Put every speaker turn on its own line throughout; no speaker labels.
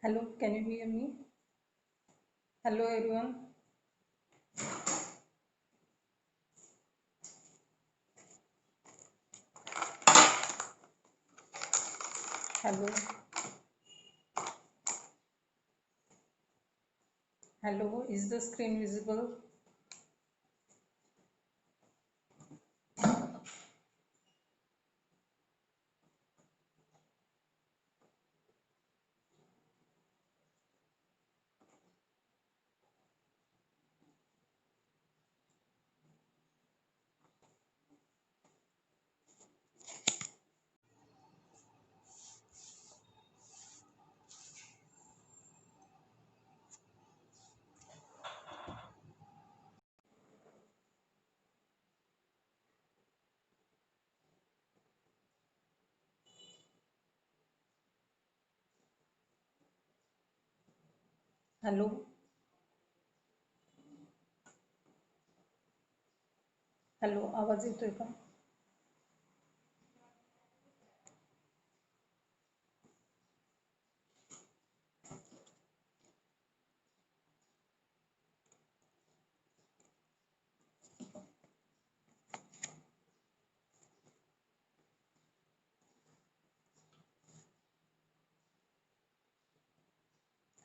Hello, can you hear me? Hello, everyone. Hello, hello. Is the screen visible? Hello, hello. आवाज येतोय का?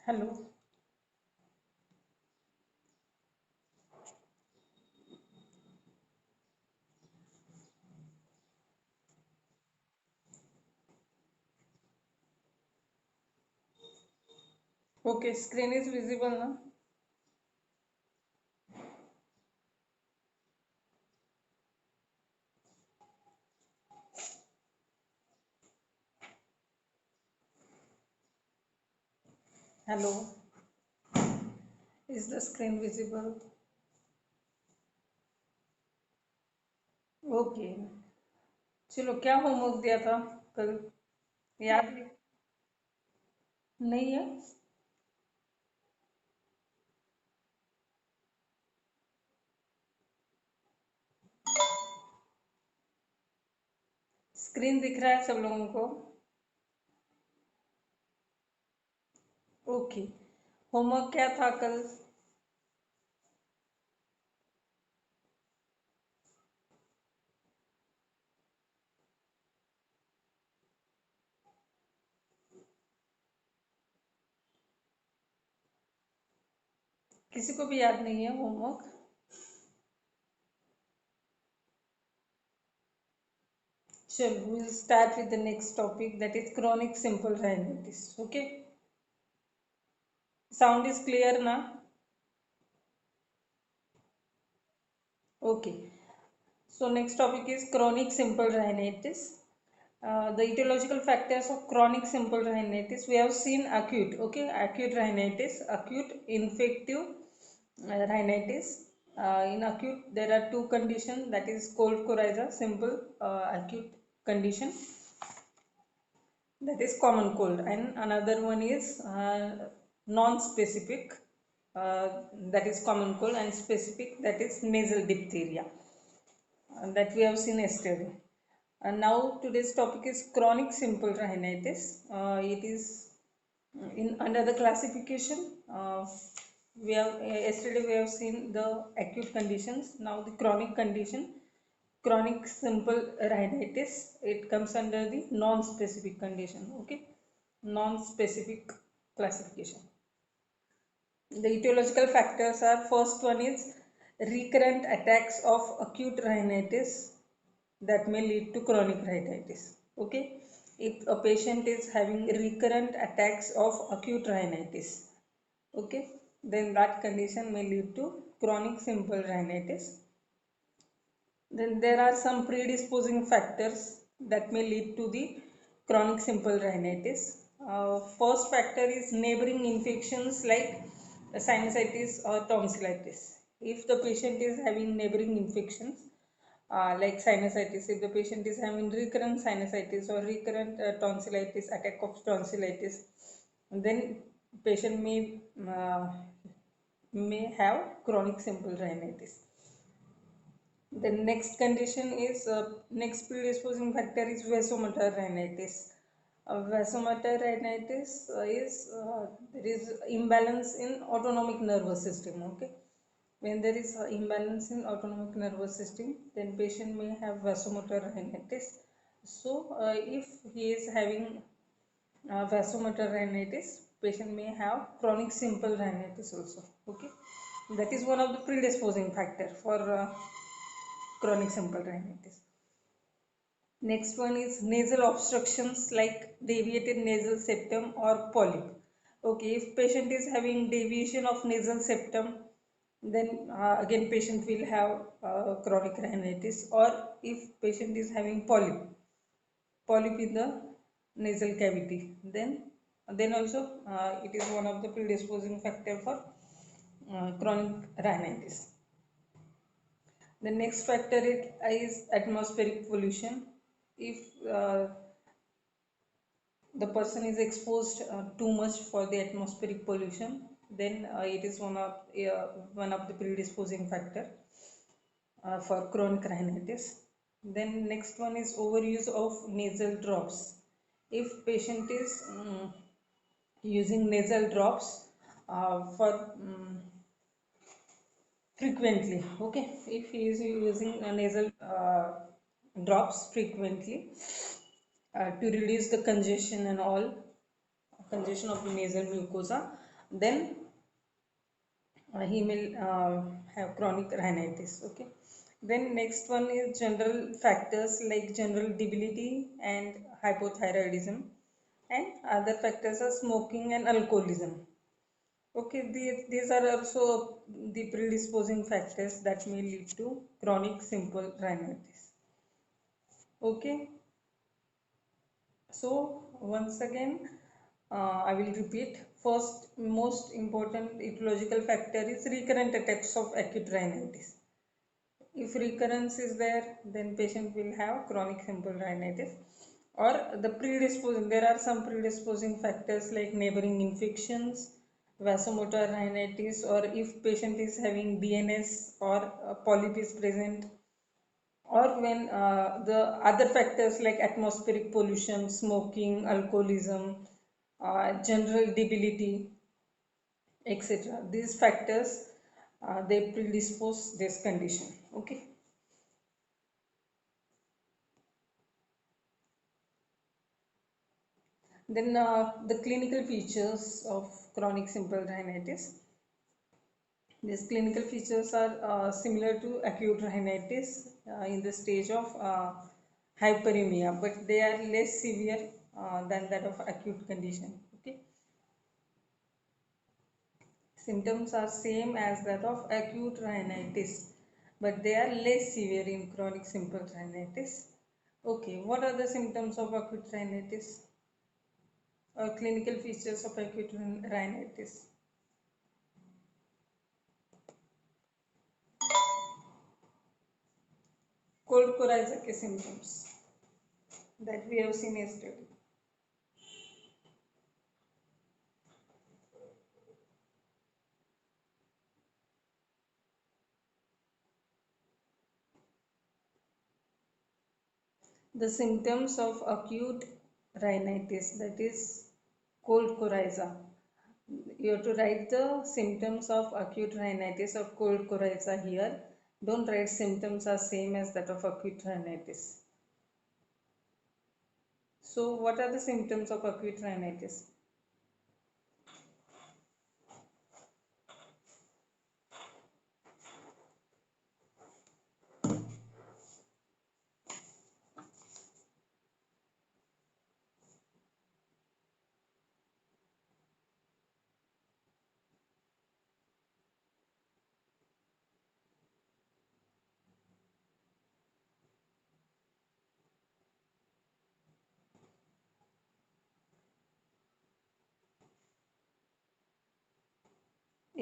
Hello. Okay, screen is visible now. Hello. Is the screen visible? Okay. चलो, क्या homework दिया था कल? याद है? नहीं है? स्क्रीन दिख रहा है सब लोगों को? ओके. होमवर्क क्या था कल? किसी को भी याद नहीं है होमवर्क? चलो, we'll start with the next topic, that is chronic simple rhinitis. Okay. Sound is clear now? Okay. So next topic is chronic simple rhinitis. The etiological factors of chronic simple rhinitis. We have seen acute, okay, acute rhinitis, acute infective rhinitis. In acute, there are two conditions, that is cold coryza, simple acute condition, that is common cold, and another one is non-specific, that is common cold, and specific, that is nasal diphtheria, that we have seen yesterday. And now today's topic is chronic simple rhinitis. It is in under the classification. We have yesterday we have seen the acute conditions. Now the chronic condition, chronic simple rhinitis. It comes under the non-specific condition. Okay, non-specific classification. The etiological factors are, first one is recurrent attacks of acute rhinitis that may lead to chronic rhinitis. Okay, if a patient is having recurrent attacks of acute rhinitis, okay, then that condition may lead to chronic simple rhinitis. Then there are some predisposing factors that may lead to the chronic simple rhinitis. First factor is neighboring infections like sinusitis or tonsillitis. If the patient is having neighboring infections like sinusitis, if the patient is having recurrent sinusitis or recurrent tonsillitis, attack of tonsillitis, then patient may have chronic simple rhinitis. The next condition is next predisposing factor is vasomotor rhinitis. Vasomotor rhinitis there is imbalance in autonomic nervous system. Okay, when there is imbalance in autonomic nervous system, then patient may have vasomotor rhinitis. So, if he is having vasomotor rhinitis, patient may have chronic simple rhinitis also. Okay, that is one of the predisposing factor for chronic simple rhinitis. Next one is nasal obstructions like deviated nasal septum or polyp. Okay, if patient is having deviation of nasal septum, then again patient will have chronic rhinitis, or if patient is having polyp in the nasal cavity, then also it is one of the predisposing factor for chronic rhinitis. The next factor is atmospheric pollution. If the person is exposed too much for the atmospheric pollution, then it is one of the predisposing factor for chronic rhinitis. Then next one is overuse of nasal drops. If patient is using nasal drops for frequently, okay, if he is using nasal drops frequently to reduce the congestion and all congestion of the nasal mucosa, then he may have chronic rhinitis. Okay, then next one is general factors like general debility and hypothyroidism, and other factors are smoking and alcoholism. Okay, these are also the predisposing factors that may lead to chronic simple rhinitis. Okay, so once again, I will repeat. First, most important etiological factor is recurrent attacks of acute rhinitis. If recurrence is there, then patient will have chronic simple rhinitis. Or the predisposing, there are some predisposing factors like neighboring infections, vasomotor rhinitis, or if patient is having BNS or polyp is present, or when the other factors like atmospheric pollution, smoking, alcoholism, general debility, etc. These factors they predispose this condition. Okay. Then the clinical features of chronic simple rhinitis. These clinical features are similar to acute rhinitis in the stage of hyperemia, but they are less severe than that of acute condition. Okay. Symptoms are same as that of acute rhinitis, but they are less severe in chronic simple rhinitis. Okay, what are the symptoms of acute rhinitis or clinical features of acute rhinitis? Cold coryza के symptoms that we have seen yesterday. The symptoms of acute rhinitis, that is cold coryza. You have to write the symptoms of acute rhinitis or cold coryza here. Don't write symptoms are same as that of acute rhinitis. So what are the symptoms of acute rhinitis?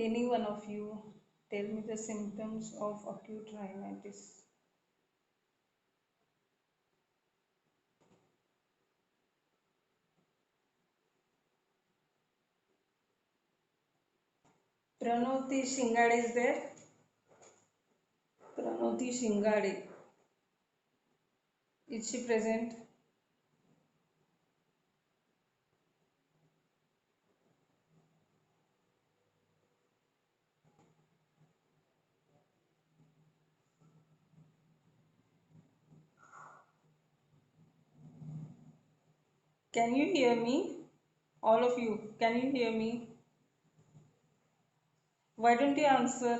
Any one of you tell me the symptoms of acute rhinitis. Pranoti Shingade is there? Pranoti Shingade. Is she present? Can you hear me? All of you, can you hear me? Why don't you answer?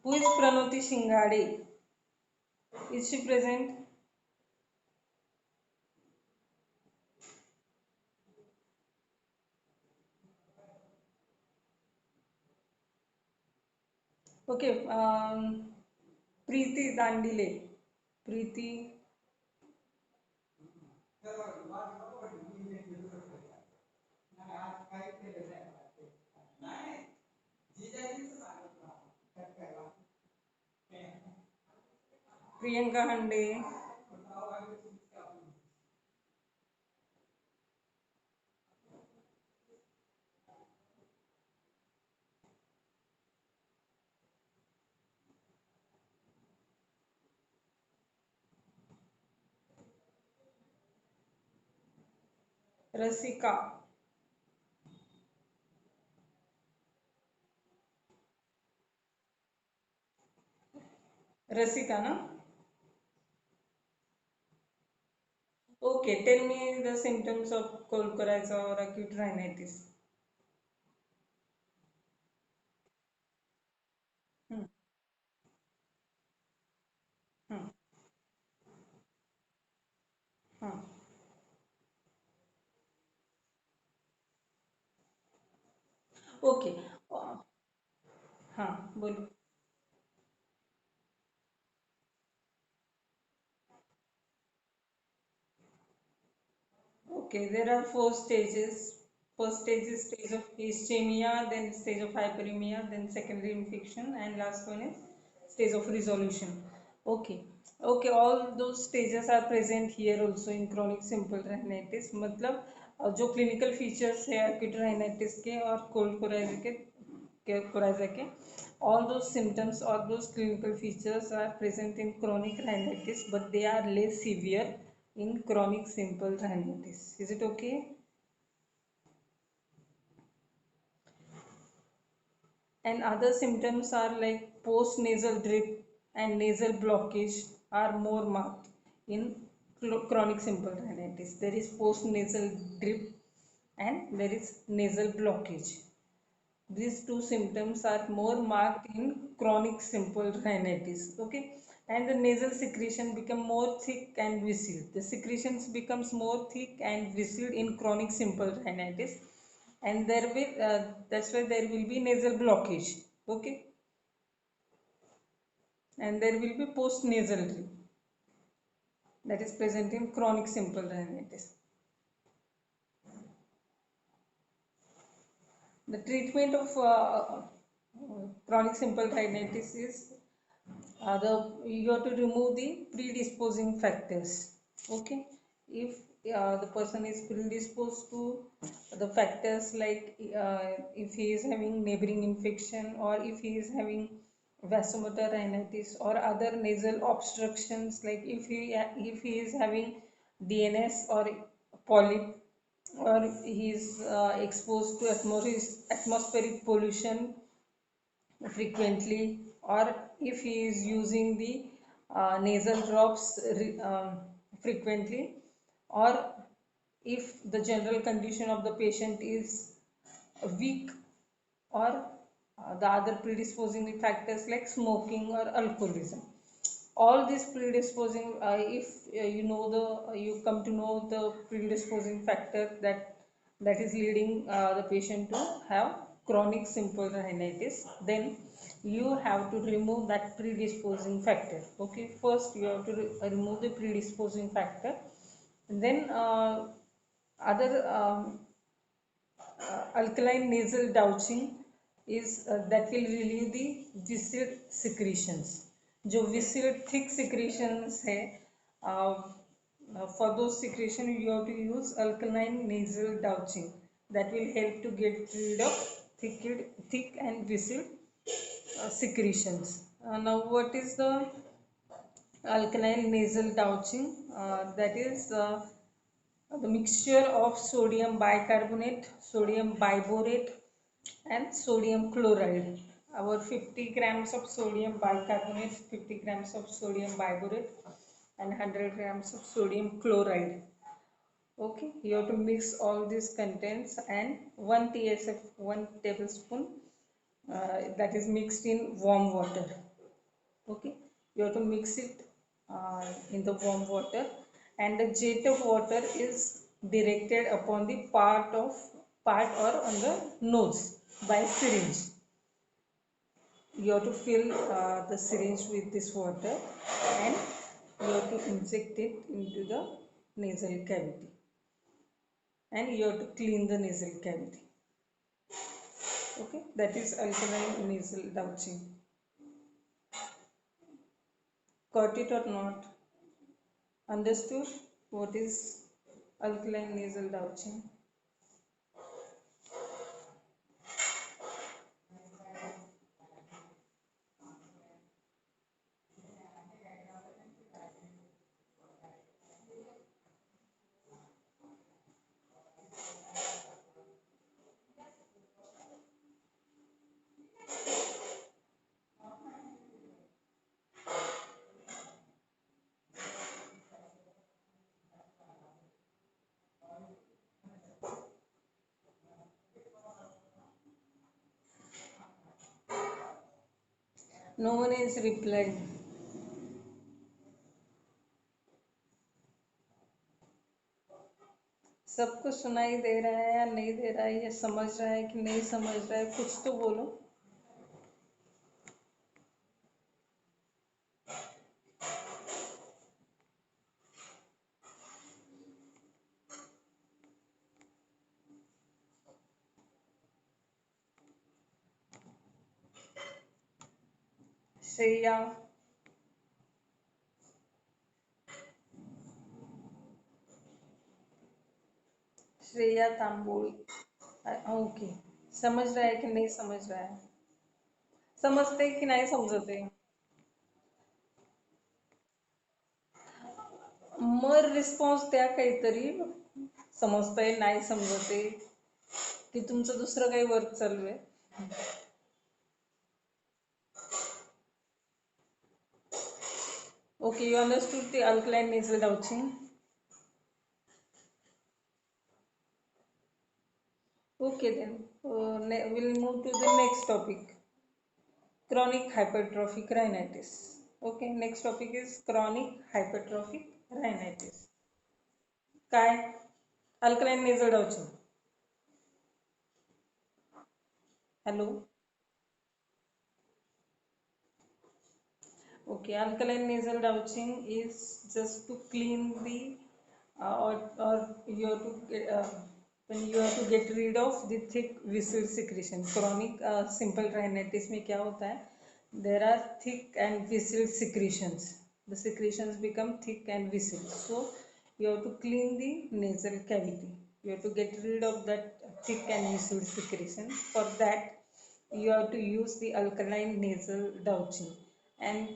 Who is Pranoti Shingade? Is she present? Okay, Preeti Dandile. Preeti, Priyanka Hande, Rasika. Rasika, na? Okay, tell me the symptoms of cold coryza or acute rhinitis. Hmm. Hmm. Hmm. Okay. Uh, हाँ बोलो. Okay, there are four stages. First stage is stage of ischemia, then stage of hyperemia, then secondary infection, and last one is stage of resolution. Okay, okay, all those stages are present here also in chronic simple rhinitis. मतलब जो clinical features है acute rhinitis के और cold coryza के all those symptoms, all those clinical features are present in chronic rhinitis, but they are less severe in chronic simple rhinitis. Is it okay? And other symptoms are like post nasal drip and nasal blockage are more marked in chronic simple rhinitis. There is post nasal drip and there is nasal blockage. These two symptoms are more marked in chronic simple rhinitis. Okay, and the nasal secretion become more thick and viscid. The secretions becomes more thick and viscid in chronic simple rhinitis, and there will that's why there will be nasal blockage. Okay, and there will be post nasal drip that is present in chronic simple rhinitis. The treatment of chronic simple rhinitis is you have to remove the predisposing factors. Okay, if the person is predisposed to the factors like if he is having neighboring infection or if he is having vasomotor rhinitis or other nasal obstructions, like if he is having DNS or polyp, or he is exposed to atmospheric pollution frequently, or if he is using the nasal drops frequently, or if the general condition of the patient is weak, or the other predisposing factors like smoking or alcoholism. All these predisposing, if you know you come to know the predisposing factor that is leading the patient to have chronic simple rhinitis, then you have to remove that predisposing factor. Okay, first you have to remove the predisposing factor, and then other alkaline nasal douching is that will relieve the viscid secretions. जो viscid thick secretions है, for those secretion you have to use alkaline nasal douching. That will help to get rid of thick and viscid secretions. Now what is the alkaline nasal douching? That is the mixture of sodium bicarbonate, sodium biborate, and sodium chloride. Our 50 grams of sodium bicarbonate, 50 grams of sodium biborate, and 100 grams of sodium chloride. Okay, you have to mix all these contents and 1 tsf 1 tablespoon that is mixed in warm water. Okay, you have to mix it in the warm water, and the jet of water is directed upon the part or on the nose by syringe. You have to fill the syringe with this water, and you have to inject it into the nasal cavity, and you have to clean the nasal cavity. Okay, that is alkaline nasal douching. Got it or not? Understood what is alkaline nasal douching? No one is replied. सबको सुनाई दे रहा है या नहीं दे रहा है, या समझ रहा है कि नहीं समझ रहा है, कुछ तो बोलो. श्रेया, श्रेया तांबोल. ओके, समझ रहा है कि नहीं समझ रहा है, समजते की नाही समजते. मग रिस्पॉन्स द्या काहीतरी, समजतंय नाही समजते की तुमचं दुसरं काही वर्क चालू आहे. Okay, you understood the alkaline nasal douching. Okay, then we'll move to the next topic, chronic hypertrophic rhinitis. Okay, next topic is chronic hypertrophic rhinitis. काय? Alkaline nasal douching. Hello. Okay, alkaline nasal douching is just to clean the or you have to when you have to get rid of the thick viscid secretion. Chronic simple rhinitis में क्या होता है? There are thick and viscid secretions. The secretions become thick and viscid. So you have to clean the nasal cavity. You have to get rid of that thick and viscid secretion. For that, you have to use the alkaline nasal douching, and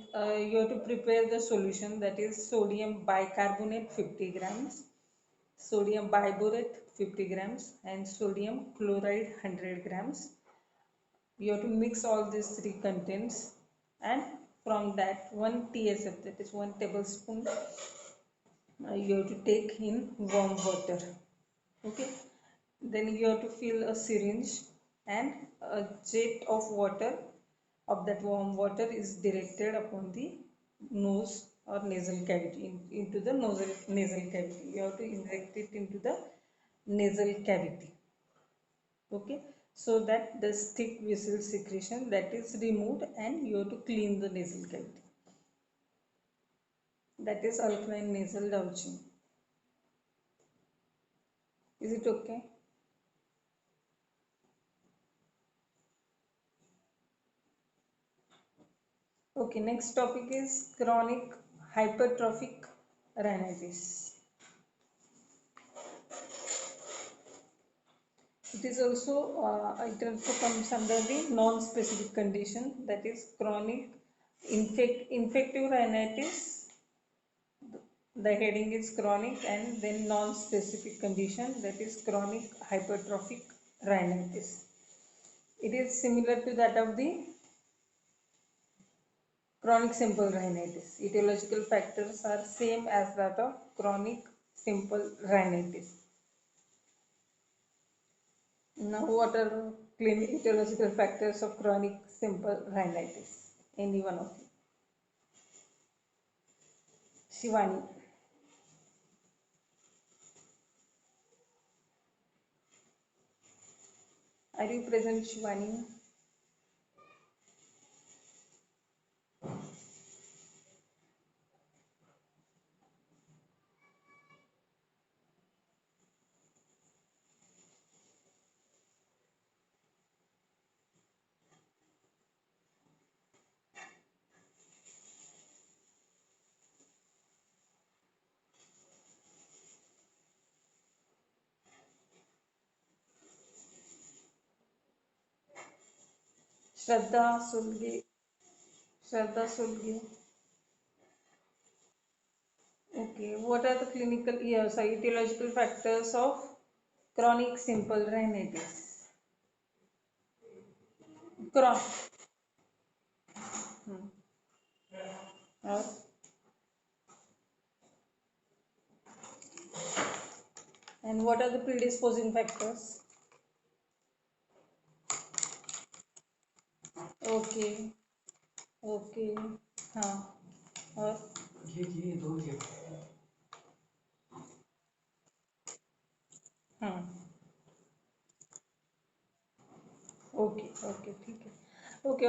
you have to prepare the solution, that is sodium bicarbonate 50 grams, sodium biborate 50 grams, and sodium chloride 100 grams. You have to mix all these three contents, and from that 1 tsf, that is 1 tablespoon, you have to take in warm water. Okay, then you have to fill a syringe, and a jet of water of that warm water is directed upon the nose or nasal cavity, into the nasal cavity. You have to inject it into the nasal cavity. Okay, so that the thick viscid secretion that is removed, and you have to clean the nasal cavity. That is alkaline nasal douching. Is it okay? Okay, next topic is chronic hypertrophic rhinitis. It also comes under the non-specific condition, that is chronic infective rhinitis. The heading is chronic, and then non-specific condition, that is chronic hypertrophic rhinitis. It is similar to that of the chronic simple rhinitis. Etiological factors are same as that of chronic simple rhinitis. Now, what are etiological factors of chronic simple rhinitis? Any one of you? Shivani. Are you present, Shivani? Shraddha Sulgi. Shraddha Sulgi. Okay, what are the clinical, etiological factors of chronic simple rhinitis? Cron. Hmm. Or, and what are the predisposing factors? Okay, okay, हाँ, और हाँ, okay, okay, ठीक है. Okay,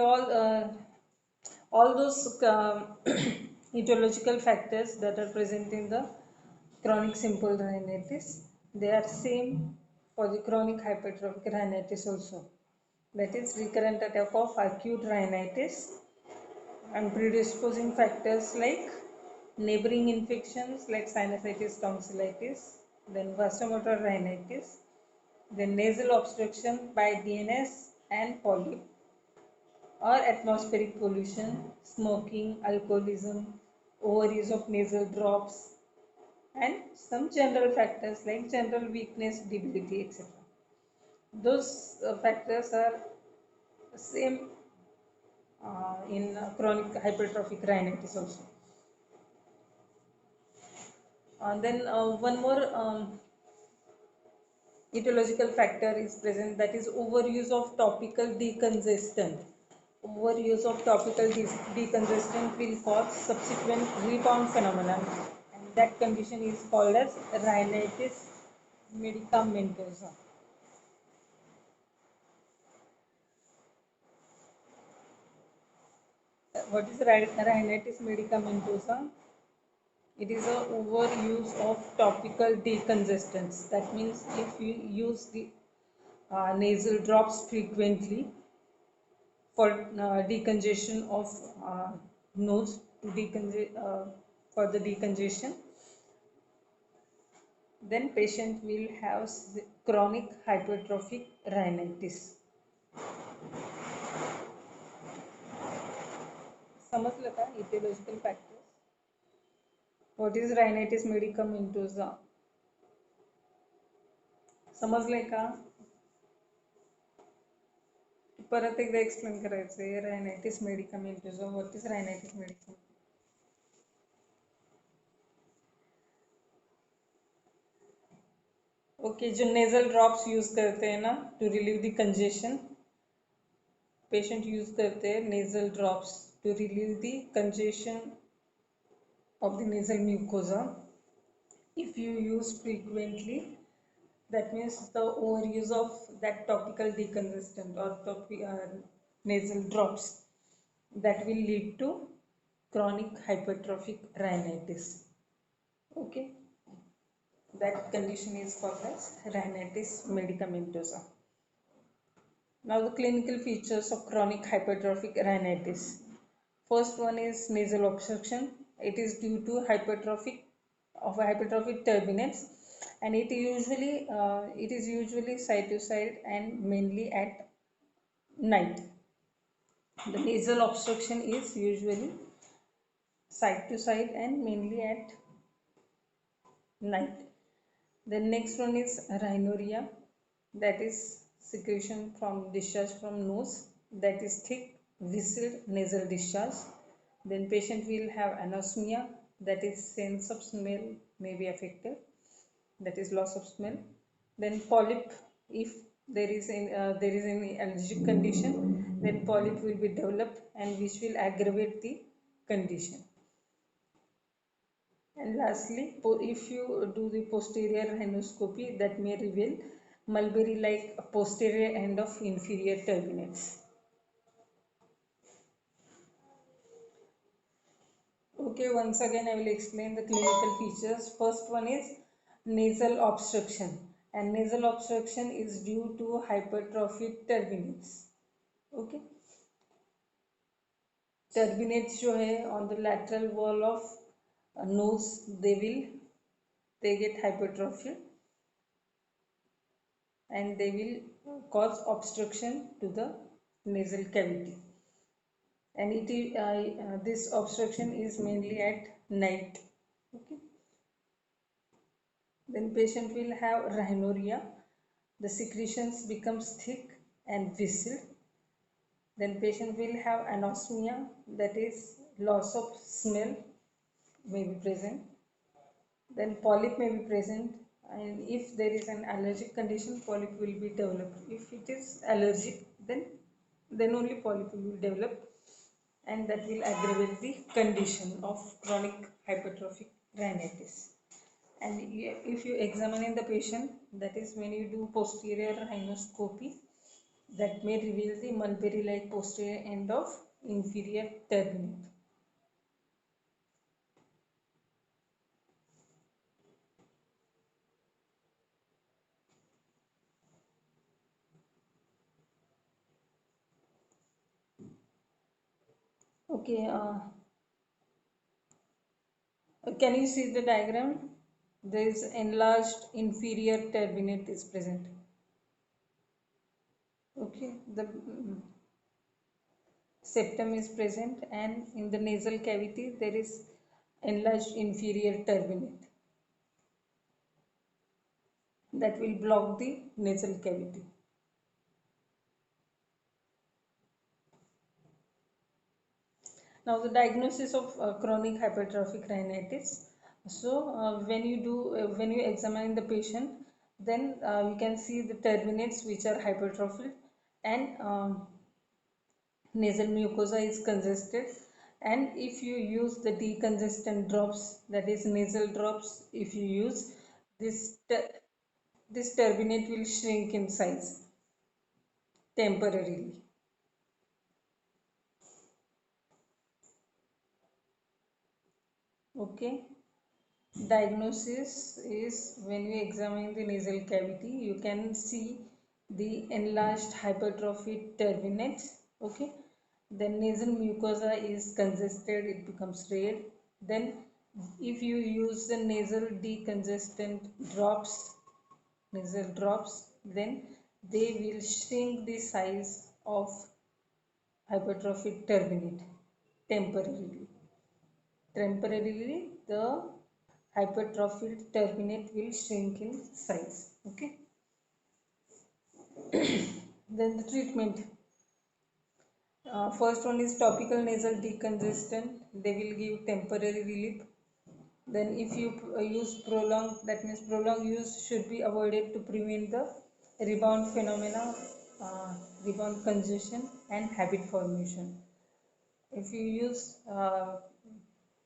all those etiological factors that are present in the chronic simple rhinitis, they are same for the chronic hypertrophic rhinitis also. That is recurrent attack of acute rhinitis and predisposing factors like neighboring infections like sinusitis, tonsillitis, then vasomotor rhinitis, then nasal obstruction by DNS and polyp, or atmospheric pollution, smoking, alcoholism, overuse of nasal drops, and some general factors like general weakness, debility, etc. Those factors are same in chronic hypertrophic rhinitis also. Then one more etiological factor is present, that is overuse of topical decongestant. Overuse of topical decongestant will cause subsequent rebound phenomenon, and that condition is called as rhinitis medicamentosa. What is rhinitis medicamentosa? It is a overuse of topical decongestants. That means if you use the nasal drops frequently for decongestion of nose to for the decongestion, then patient will have chronic hypertrophic rhinitis. समजलं का etiological factors? What is rhinitis medicamentosa? समजलंय का? परत एकदा explain करायचंय. rhinitis medicamentosa. What is rhinitis medicamentosa? Okay जो nasal drops use करते हैं ना to relieve the congestion, patient use करते हैं nasal drops to relieve the congestion of the nasal mucosa. If you use frequently, that means the overuse of that topical decongestant or nasal drops, that will lead to chronic hypertrophic rhinitis. Okay, that condition is called as rhinitis medicamentosa. Now the clinical features of chronic hypertrophic rhinitis. First one is nasal obstruction. It is due to hypertrophic turbinates, and it is usually side to side and mainly at night. The nasal obstruction is usually side to side and mainly at night. The next one is rhinorrhea, that is secretion from discharge from nose, that is thick viscid nasal discharge. Then patient will have anosmia, that is sense of smell may be affected. that is loss of smell. Then polyp, if there is any allergic condition, then polyp will be developed and which will aggravate the condition. And lastly, if you do the posterior rhinoscopy, that may reveal mulberry-like posterior end of inferior turbinates. Okay, once again I will explain the clinical features. First one is nasal obstruction, and nasal obstruction is due to hypertrophic turbinates. Okay, turbinates जो है on the lateral wall of nose, they get hypertrophy and they will cause obstruction to the nasal cavity. And this obstruction is mainly at night. Okay. Then patient will have rhinorrhea. The secretions becomes thick and viscid. Then patient will have anosmia, that is loss of smell may be present. Then polyp may be present, and if there is an allergic condition, polyp will be developed. If it is allergic, then only polyp will be developed, and that will aggravate the condition of chronic hypertrophic rhinitis. And if you examine the patient, that is when you do posterior rhinoscopy, that may reveal the mulberry-like posterior end of inferior turbinate. Okay, can you see the diagram? There is enlarged inferior turbinate is present. Okay, the septum is present, and in the nasal cavity there is enlarged inferior turbinate that will block the nasal cavity. Now the diagnosis of chronic hypertrophic rhinitis. So when you examine the patient, then you can see the turbinates which are hypertrophic, and nasal mucosa is congested. And if you use the decongestant drops, that is nasal drops, if you use this this turbinate will shrink in size temporarily. Okay. Diagnosis is when you examine the nasal cavity, you can see the enlarged hypertrophic turbinate. Okay. The nasal mucosa is congested, it becomes red. Then if you use the nasal decongestant drops, nasal drops, then they will shrink the size of hypertrophic turbinate temporarily. Temporarily, the hypertrophic turbinate will shrink in size. Okay. Then the treatment. First one is topical nasal decongestant. They will give temporary relief. Then if you use prolonged, that means prolonged use should be avoided to prevent the rebound phenomena, rebound congestion and habit formation. If you use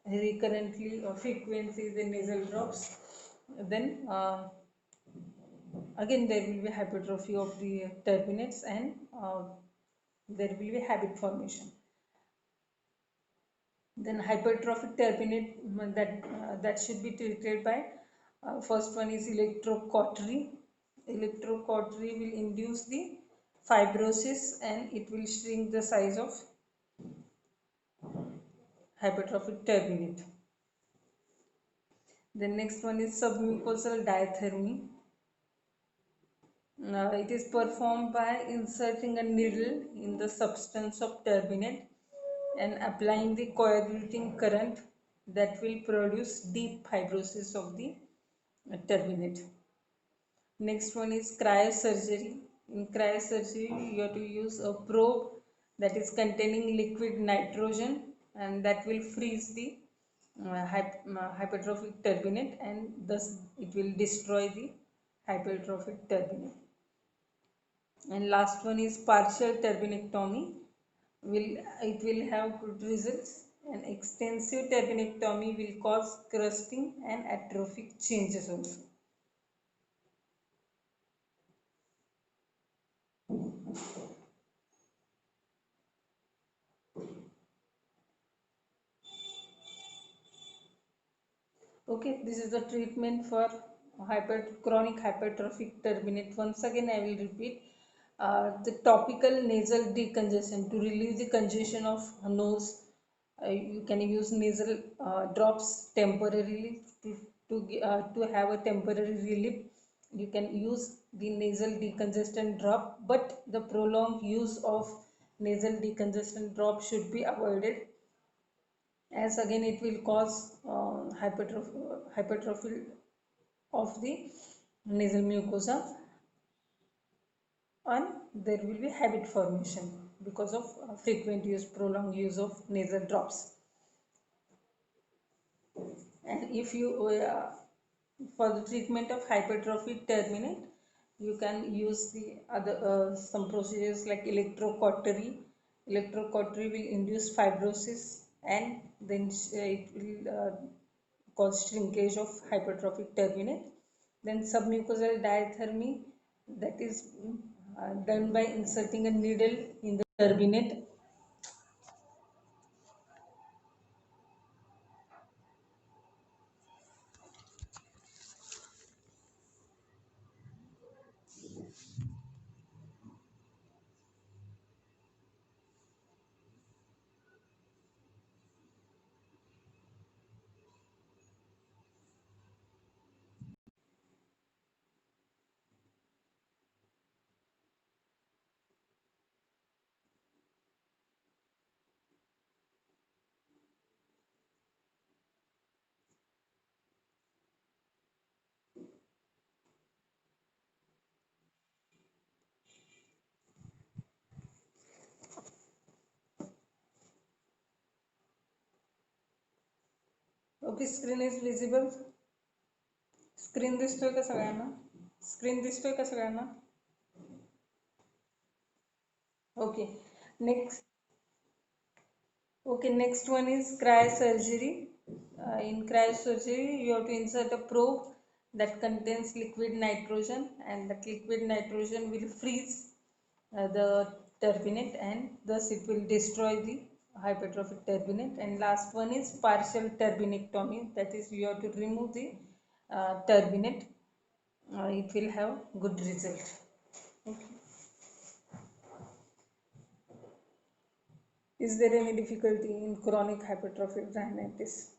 recurrently or frequently the nasal drops, then again there will be hypertrophy of the turbinates, and there will be habit formation. Then hypertrophic turbinate, that should be treated by first one is electrocautery. Electrocautery will induce the fibrosis and it will shrink the size of hypertrophic turbinate. The next one is submucosal diathermy. It is performed by inserting a needle in the substance of turbinate and applying the coagulating current that will produce deep fibrosis of the turbinate. Next one is cryosurgery. In cryosurgery, you have to use a probe that is containing liquid nitrogen, and that will freeze the hypertrophic turbinate, and thus it will destroy the hypertrophic turbinate. And last one is partial turbinectomy. It will have good results. And extensive turbinectomy will cause crusting and atrophic changes also. Okay, this is the treatment for chronic hypertrophic turbinate. Once again, I will repeat. The topical nasal decongestion to relieve the congestion of nose. You can use nasal drops temporarily to have a temporary relief. You can use the nasal decongestant drop, but the prolonged use of nasal decongestant drop should be avoided, as again it will cause hypertrophy of the nasal mucosa, and there will be habit formation because of frequent use, prolonged use of nasal drops. And if you for the treatment of hypertrophy terminate, you can use the other some procedures like electrocautery. Electrocautery will induce fibrosis, and then it will cause shrinkage of hypertrophic turbinate. Then submucosal diathermy, that is done by inserting a needle in the turbinate. Okay, screen is visible. Screen दिसतोय का सगळ्यांना? Screen दिसतोय का सगळ्यांना? Okay, next. Okay, next one is cryosurgery. In cryosurgery, you have to insert a probe that contains liquid nitrogen, and that liquid nitrogen will freeze the turbinate, and thus it will destroy the hypertrophic turbinate. And last one is partial turbinectomy, that is you have to remove the turbinate. It will have good result. Okay. Is there any difficulty in chronic hypertrophic rhinitis?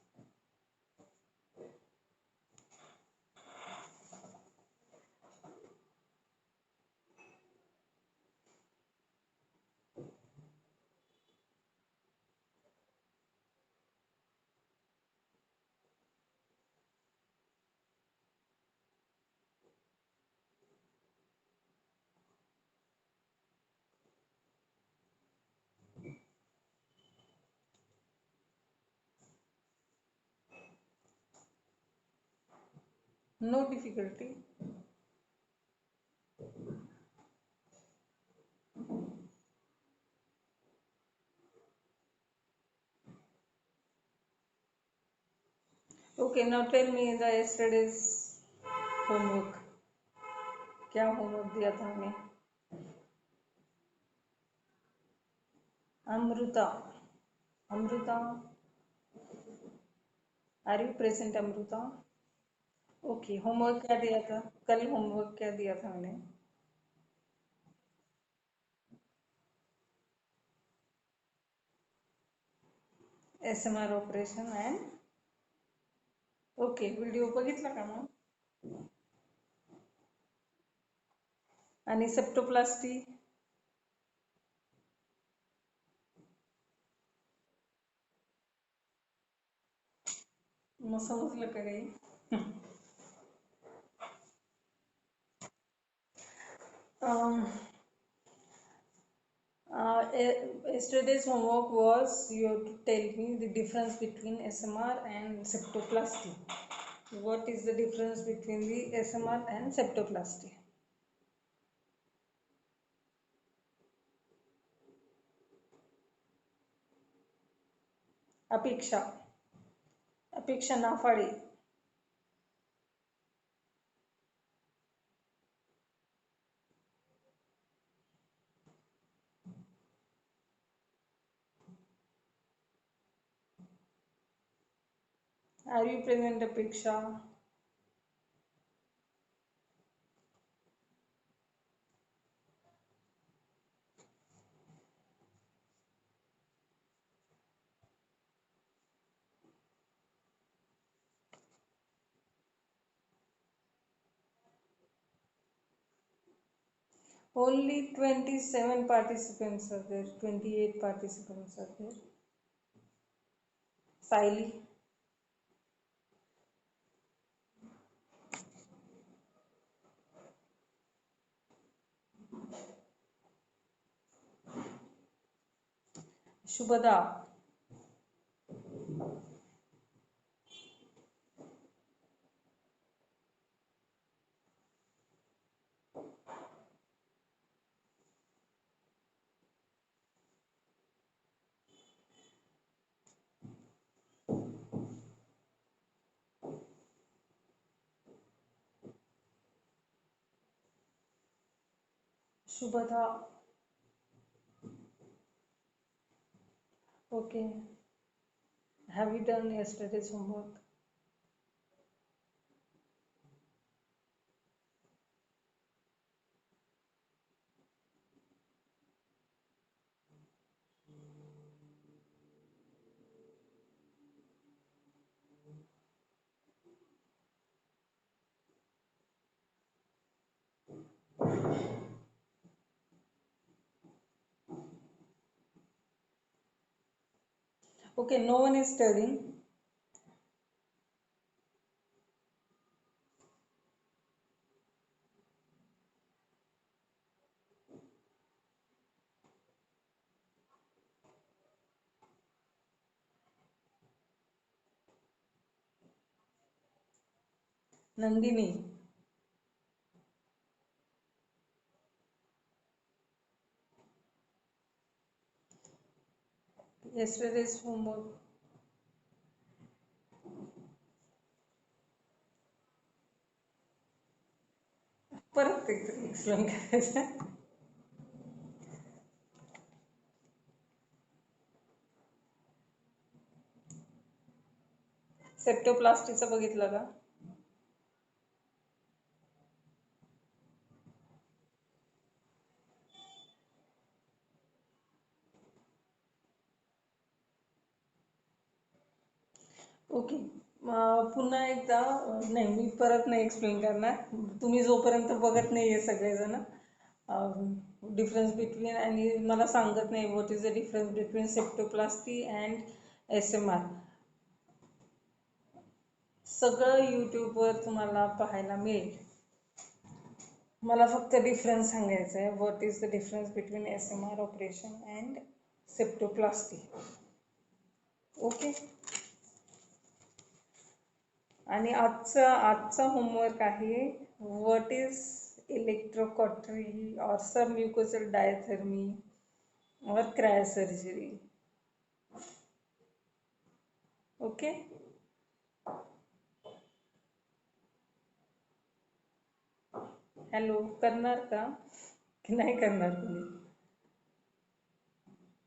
No difficulty. Okay, now tell me the yesterday's homework. क्या homework दिया था हमें? Amrita, Amrita, are you present Amrita? Okay, homework क्या दिया था कल? Homework क्या दिया था मैंने? SMR operation and okay, video बघितला का मग? आणि सेप्टोप्लास्टी? मग समजलं का काही? Yesterday's homework was you have to tell me the difference between SMR and septoplasty. What is the difference between the SMR and septoplasty? अपेक्षा अपेक्षा नाफाडे. Are you present, Apeksha? Only 27 participants are there. 28 participants are there. Siley. Shubhada. Shubhada. Okay. Have you done yesterday's homework? Okay, no one is studying. Nandini. Yesterday's homework. परत explain करायचं. सेप्टोप्लास्टीचं बघितलं का? Okay. पुन्हा एकदा नाही, मी परत नाही एक्सप्लेन करणार. तुम्ही जोपर्यंत बघत नाही आहे सगळेजण डिफरन्स बिटवीन, आणि मला सांगत नाही what is the difference between septoplasty and SMR. सगळं यूट्यूबवर तुम्हाला पाहायला मिळेल. मला फक्त डिफरन्स सांगायचा आहे. What is the difference between SMR operation and septoplasty. Okay. आणि आजचा होमवर्क आहे व्हॉट इज इलेक्ट्रोकॉटरी और सबम्युकोसल डायथर्मी और क्रायोसर्जरी. ओके. हॅलो, करणार का की नाही करणार तुम्ही?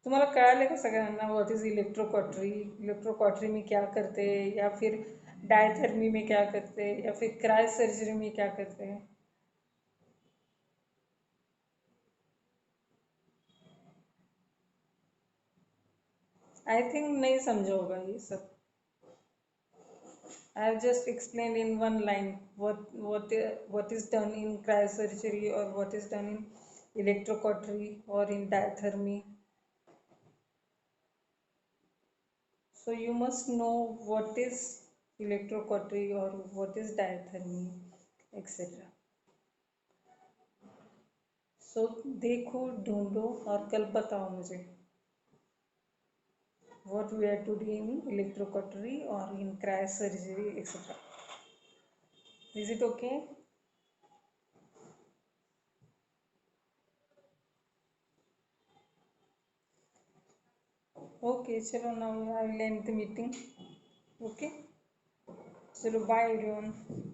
तुम्हाला कळाले का सगळ्यांना व्हॉट इज इलेक्ट्रोकॉटरी? इलेक्ट्रोकॉटरी में क्या करते हैं, या फिर डायथर्मी में क्या करते हैं, या फिर क्रायोसर्जरी में क्या करते हैं? आई थिंक नहीं समझा होगा ये सब. I have just explained in one line what is done in cryosurgery or what is done in electrocautery or in diathermy. So you must know what is electrocautery or what is diathermy, etc. सो देखो, ढूंढो और कल बताओ मुझे what we are to do in electrocautery or in cryosurgery, etc. Is it okay? Okay, chalo, now I will end the meeting. Okay, chalo, bye everyone.